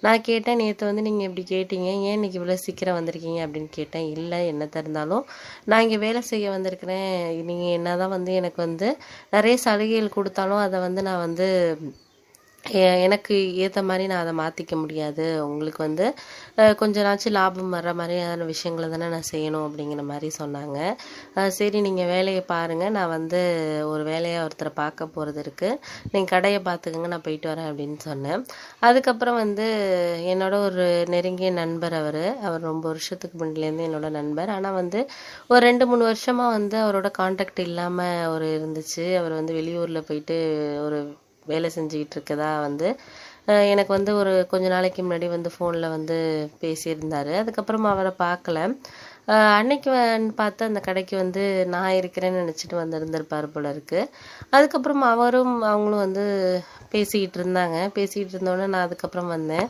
நான் கேட்டேன், "நேத்து வந்து நீங்க இப்படி கேட்டீங்க. ஏன் இன்னைக்கு இவ்வளோ சீக்கிரம் வந்திருக்கீங்க?" அப்படின்னு கேட்டேன். "இல்ல என்னத்த இருந்தாலும் நான் இங்க வேலை செய்ய வந்திருக்கிறேன். நீங்க என்னதான் வந்து எனக்கு வந்து நெறைய சலுகைகள் குடுத்தாலும், அத வந்து நான் வந்து எனக்கு ஏத்த மாரி நான் அத மாத்திக்க முடியாது. உங்களுக்கு வந்து கொஞ்ச நாச்சும் லாபம் வர்ற மாரியான விஷயங்கள தானே நான் செய்யணும்." அப்படிங்கிற மாரி சொன்னாங்க. சரி நீங்க வேலைய பாருங்க. நான் வந்து ஒரு வேலையா ஒருத்தர பார்க்க போறது இருக்கு. நீங்க கடைய பார்த்துக்கங்க. நான் போயிட்டு வரேன் அப்படின்னு சொன்னேன். அதுக்கப்புறம் வந்து என்னோட ஒரு நெருங்கிய நண்பர் அவரு. அவர் ரொம்ப வருஷத்துக்கு முன்னாடிலேருந்து என்னோட நண்பர். ஆனா வந்து ஒரு 2, 3 வருஷமா வந்து அவரோட கான்டாக்ட் இல்லாம ஒரு இருந்துச்சு. அவர் வந்து வெளியூர்ல போயிட்டு ஒரு வேலை செஞ்சுக்கிட்டு இருக்கதா வந்து எனக்கு வந்து ஒரு கொஞ்ச நாளைக்கு முன்னாடி வந்து ஃபோன்ல வந்து பேசியிருந்தாரு. அதுக்கப்புறம் அவர பார்க்கல. அன்னைக்கு பார்த்து அந்த கடைக்கு வந்து நான் இருக்கிறேன்னு நினைச்சிட்டு வந்திருந்திருப்பாரு போல இருக்கு. அதுக்கப்புறம் அவங்களும் வந்து பேசிக்கிட்டு இருந்தாங்க. பேசிக்கிட்டு இருந்தோனே நான் அதுக்கப்புறம் வந்தேன்.